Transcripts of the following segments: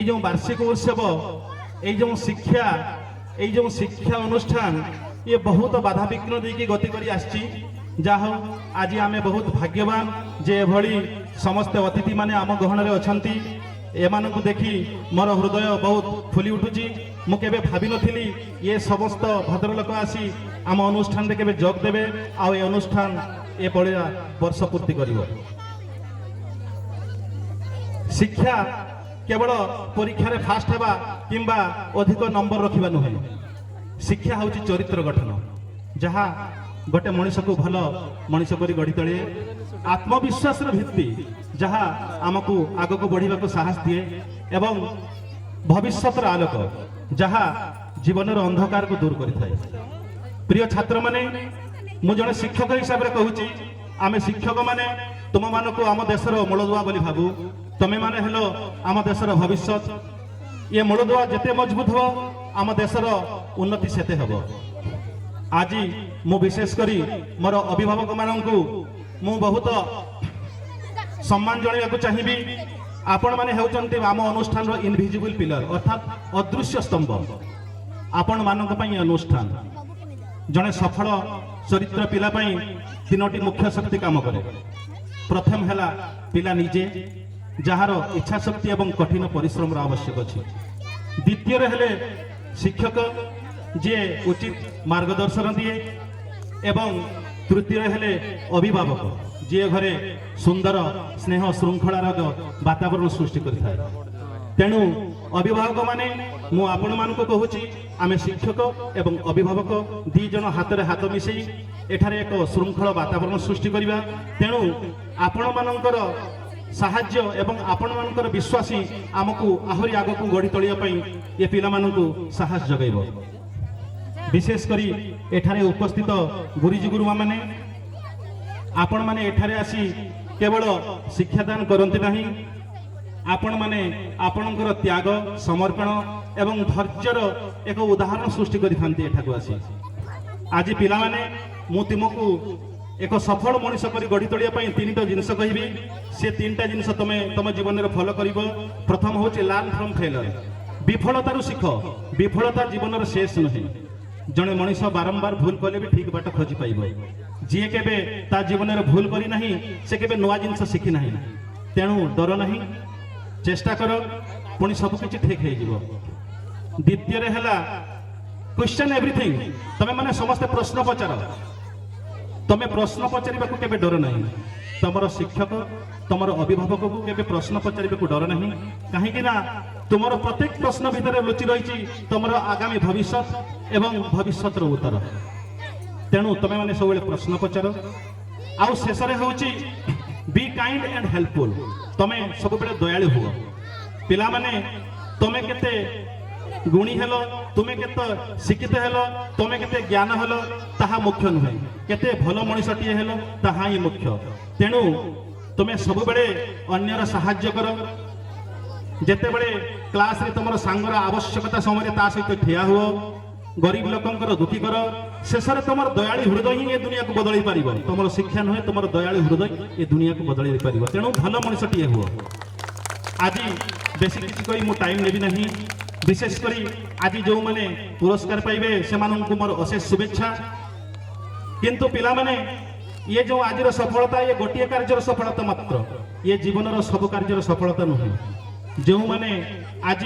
जो वार्षिक उत्सव ये शिक्षा अनुष्ठान ये बहुत बाधा विघ्न देकी गति करी आछि। जाहो आज आम बहुत भाग्यवान जे एभली समस्त अतिथि माने आम गहन रे अछंती। एमानकु देखी मोर हृदय बहुत फुली उठुची। मु केबे भाबी नथिली ये समस्त भद्रलोक आसी आम अनुष्ठान रे केबे जोग देबे आ ए अनुष्ठान ए पळिया वर्ष पूर्ति करिवो। शिक्षा केवल परीक्षा रे फास्ट हेबा किंबा अधिक नंबर रखिबा नुहे। शिक्षा होची चरित्र गठन जहा गोटे मनीष को भल मनीष करी गढ़ी तले। आत्मविश्वास भित्ति जहा आमको आगको बढ़िबा को साहस दिए एवं भविष्यत आलोक जहा जीवन अंधकार को दूर करिथाय। प्रिय छात्र माने मु जने शिक्षक हिसाब रे कहूची आमे शिक्षक माने तुम मानको आम देशर मूलदुआ बोली भाबू। तमे माने हेलो आम देशर भविष्यत। ये मूलदुआ जेते मजबूत हो आम देशर उन्नति सेते हबो। आज मु विशेष करी मोर अभिभावक माननकु मु बहुत सम्मान जणाइबाकु चाहिबी। आपण माने हेउचंती आम अनुष्ठान रो इनविजिबल पिलर अर्थात अदृश्य स्तंभ। आपण मानक पई अनुष्ठान जने सफल चरित्र पिला पई तीनोटी मुख्य शक्ति काम करे। प्रथम हैला पिला निजे जहार इच्छा शक्ति एवं कठिन परिश्रम आवश्यक अछि। द्वितीय हेले शिक्षक जे उचित मार्गदर्शन दिए एवं तृतीय हेले अभिभावक जे घरे सुंदर स्नेह श्रृंखलार वातावरण सृष्टि करिथाय। तेणु अभिभावक माने मु आपण मानको कहूची आमे शिक्षक एवं अभिभावक दी जन हाथ रे हाथ मिसई एठारे एक श्रृंखल वातावरण सृष्टि करिबा। तेणु आपण मानकर साहाय्य एवं आपण मानकर विश्वासी आमको आहरी आगको गढ़ी तलिया पई ए पिला माननको साहस जगाइबो। विशेष करी एठारे उपस्थित गुरुजी गुरुमा माने आपण माने एठारे आसी केवल शिक्षादान करंती नहीं। आपण माने आपणकर त्याग समर्पण एवं धैर्यर एक उदाहरण सृष्टि करि थांती एठाको आसी। आज पिला माने मु तुमको एक सफल मनुष्य करी गढ़ी तलिया पई तीनटा जिंस कहबी। से तीनटा जिंस तमे तम जीवन रे फॉलो करिवो। प्रथम होची लर्न फ्रॉम फेलियर। विफलता रु सीख। विफलता जीवन रे शेष नहीं। जने मनीष बारंबार भूल कले भी ठीक बाट खोजी पाइबो। जी केबे ता जीवन रे भूल करी नहीं से केबे नवा जिंस शिखी नहीं। तेणु डर नहीं चेष्टा कर पुणी सब किछि ठीक हे जिवो। द्वितीय रे हला क्वेश्चन एवरीथिंग। तमे माने समस्त प्रश्न पचार। तमे प्रश्न पचारिबाकू केबे डर नहीं। तमर शिक्षक तमर अभिभावक को केबे प्रश्न पचारिबाकू डर नहीं। काहे कि ना तुमर प्रत्येक प्रश्न भितर लुचि रहिछि तमर आगामी भविष्य एवं भविष्यत रो उत्तर। तेणु तमे माने सब प्रश्न पचार। आउ शेष रे होछि बी काइंड एंड हेल्पफुल। तमे सब बेले दयालु हो। पिला माने तमे केते गुणी हेलो तुमे केते शिक्षित हेलो तमे केते ज्ञान हेलो ताहा मुख्य नुहे। केते भलो मनुष्यटिए हेलो ताहा ही मुख्य। तेणु तुमे सब बेले अन्यर सहाय्य कर। जेते बेले क्लास रे तुमर सांगर आवश्यकता समय ता सहित ठिया हुओ। गरीब लोकंकर दुखी कर। शेष रे तुमर दयालु हृदय ही ए दुनिया को बदलाई पारिबो। तुमर शिक्षा नुहे तुमर दयालु हृदय ए दुनिया को बदलाई पारिबो। तेणु भलो मनुष्यटिए हुओ। आज बेसी किछि कहि मु टाइम नेबी नहीं। विशेष करी आज जो माने पुरस्कार पाइबे से माननकु मोर अशेष शुभेच्छा। किंतु पिला माने ये जो आज सफलता ये गोटे कार्यर सफलता मात्र। ये जीवन सब कार्यर सफलता नुहे। जो माने आज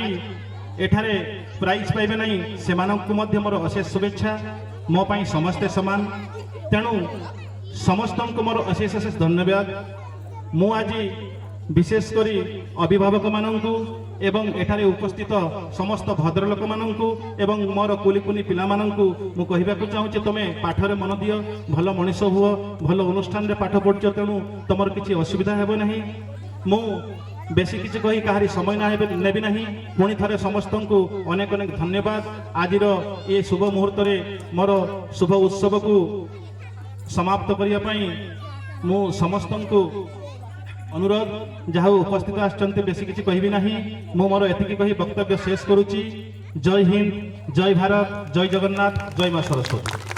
एठारे प्राइज पाइबे नहीं से माननकु मध्य मोर अशेष शुभेच्छा। मो पई समस्ते समान। तेणु समस्तंकु मोर अशेष अशेष धन्यवाद। मु आज विशेष करी अभिभावक माननकु एवं एठारे उपस्थित समस्त भद्रलोक माननकु एवं मोर कुली कुली पिला माननकु मु कहिबाकु चाहूची तमे पाठरे मन दियो। भलो मनीष हुओ। भलो अनुष्ठान रे पाठ पढछ। तेणु तमर किछि असुविधा हेबो नहीं। मु बेसी किछि कहि काहारी समय ना हेबे नेबी नहीं। पुणी थरे समस्तंकु अनेक अनेक धन्यवाद। आजिरो ए शुभ मुहूर्त रे मोर शुभ उत्सव को समाप्त करिया पई मु समस्तंकु अनुरोध जहाँ उपस्थित आछंती बेसी किछि कहबी नहीं। मु मोर एतिकी कहि वक्तव्य शेष करूची। जय हिंद, जय भारत, जय जगन्नाथ, जय मां सरस्वती।